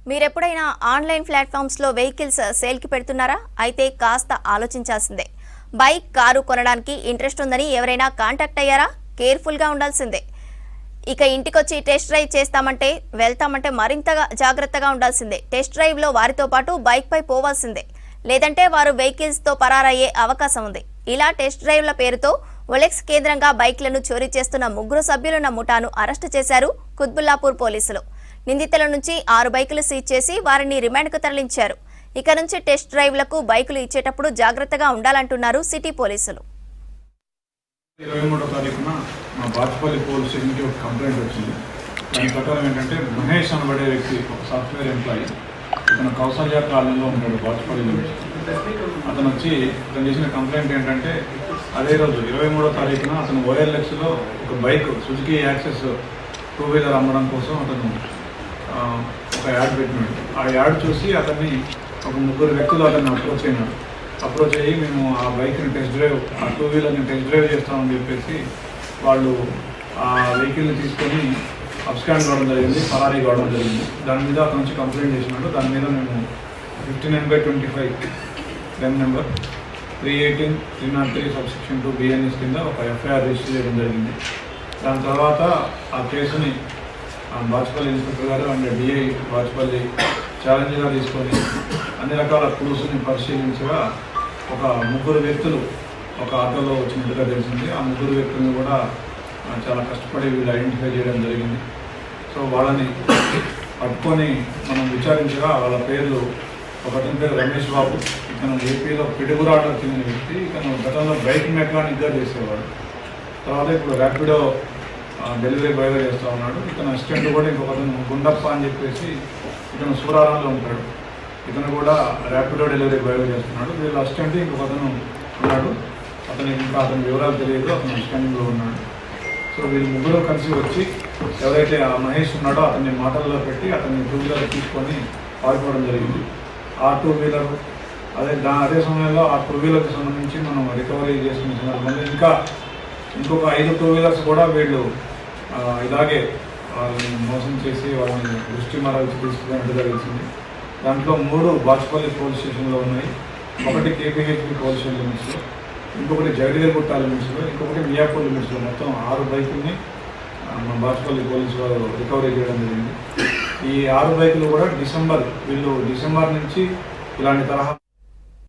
మీరెప్పుడైనా online ప్లాట్ఫామ్స్లో vehicles సేల్కి పెడుతున్నారా? అయితే కాస్త ఆలోచించాల్సిందే. బైక్, కారు కొనడానికి ఇంట్రెస్ట్ ఉందని ఎవరైనా కాంటాక్ట్ అయ్యారా? కేర్ఫుల్గా ఉండాల్సిందే. ఇక ఇంటికొచ్చి టెస్ట్ డ్రైవ్ చేస్తామంటే వెళ్తామంటే మరింతగా జాగ్రత్తగా ఉండాల్సిందే. టెస్ట్ డ్రైవ్లో వారితో పాటు బైక్పై పోవాల్సిందే. లేదంటే వారు వెహికల్స్తో పరారయ్యే అవకాశం ఉంది. ఇలా టెస్ట్ డ్రైవ్ల పేరుతో ఒలెక్స్ కేంద్రంగా బైక్లను చోరీ చేస్తున్న 3 సభ్యులున్న ముఠాను అరెస్టు చేశారు కుత్బుల్లాపూర్ పోలీసులు. నిందితుల నుంచి 6 బైకులు సీజ్ చేసి వారిని రిమాండ్కు తరలించారు. ఇక నుంచి టెస్ట్ డ్రైవ్లకు బైకులు ఇచ్చేటప్పుడు జాగ్రత్తగా ఉండాలంటున్నారు సిటీ పోలీసులు. 23వ తారీఖున మా బాచుపల్లి పోలీస్ స్టేషన్కి ఒక కంప్లైంట్ వచ్చింది. దాని ప్రకారం ఏంటంటే మహేష్ అనబడే వ్యక్తి ఒక సాఫ్ట్వేర్ ఎంప్లాయీ, ఇతను కౌసల్య కాలనీలో ఉంటాడు బాచుపల్లిలో. అతను వచ్చి ఇతను చేసిన కంప్లైంట్ ఏంటంటే అదే రోజు 23వ తారీఖున అతను OLXలో ఒక బైక్ సుజుకి యాక్సెస్ 2-వీలర్ అమ్మడం కోసం అతను ఒక యాడ్ పెట్టినాడు. ఆ యాడ్ చూసి అతన్ని ఒక 3 వ్యక్తులు అతన్ని అప్రోచ్ అయ్యి మేము ఆ బైక్ని టెస్ట్ డ్రైవ్, ఆ 2-వీలర్ని టెస్ట్ డ్రైవ్ చేస్తామని చెప్పేసి వాళ్ళు ఆ వెహికల్ని తీసుకొని అబ్స్కాండ్ కావడం జరిగింది, పరారీ కావడం జరిగింది. దాని మీద అతను నుంచి కంప్లైంట్ చేసినాడు. దాని మీద మేము 59/25 క్లెయిమ్ నెంబర్ 318/303 సబ్సెక్షన్ 2 BNS కింద ఒక FIR రిజిస్టర్ చేయడం జరిగింది. దాని తర్వాత ఆ కేసుని బాచుపల్లి ఇన్స్పెక్టర్ గారు అండ్ DI బాచుపల్లి ఛాలెంజ్గా తీసుకొని అన్ని రకాల క్లూస్ని పరిశీలించగా ఒక 3 వ్యక్తులు ఒక ఆటోలో వచ్చినట్టుగా తెలిసింది. ఆ 3 వ్యక్తులను కూడా చాలా కష్టపడి వీళ్ళు ఐడెంటిఫై చేయడం జరిగింది. సో వాళ్ళని పట్టుకొని మనం విచారించగా వాళ్ళ పేర్లు, ఒకతని పేరు రమేష్ బాబు, ఇతను ఏపీలో పిడుగురాటకు చెందిన వ్యక్తి. ఇతను గతంలో బైక్ మెకానిక్గా చేసేవాడు. తర్వాత ఇప్పుడు ర్యాపిడో డెలివరీ బాయ్గా చేస్తూ ఉన్నాడు. ఇతను అసిస్టెంట్ కూడా ఇంకొకతను గుండప్ప అని చెప్పేసి ఇతను సూరారంలో ఉంటాడు. ఇతను కూడా ర్యాపిడో డెలివరీ బాయ్గా చేస్తున్నాడు. వీళ్ళ అసిస్టెంట్ ఇంకొకతను ఉన్నాడు. అతని వివరాలు తెలియదు, అతను అసిస్టెంట్లో ఉన్నాడు. సో వీళ్ళు 3 కలిసి వచ్చి ఎవరైతే ఆ మహేష్ ఉన్నాడో అతన్ని మాటల్లో పెట్టి అతన్ని 2-వీలర్ తీసుకొని పారిపోవడం జరిగింది. ఆ 2-వీలర్ అదే సమయంలో ఆ 2-వీలర్కి సంబంధించి మనం రికవరీ చేసుకునే సందర్భంలో ఇంకొక 5 2-వీలర్స్ కూడా వీళ్ళు ఇలాగే వాళ్ళని మోసం చేసి వాళ్ళని దృష్టి మరల్చి తీసుకున్నట్టుగా తెలిసింది. దాంట్లో 3 బాచుపల్లి పోలీస్ స్టేషన్లో ఉన్నాయి. ఒకటి KPHP పోలీస్ స్టేషన్ లిమిట్స్లో, ఇంకొకటి జగదేగుట్ట లిమిట్స్లో, ఇంకొకటి మియాపూర్ లిమిట్స్లో. మొత్తం 6 బైకుల్ని మన బాచుపల్లి పోలీసు వారు రికవరీ చేయడం జరిగింది. ఈ 6 బైకులు కూడా వీళ్ళు డిసెంబర్ నుంచి ఇలాంటి తరహా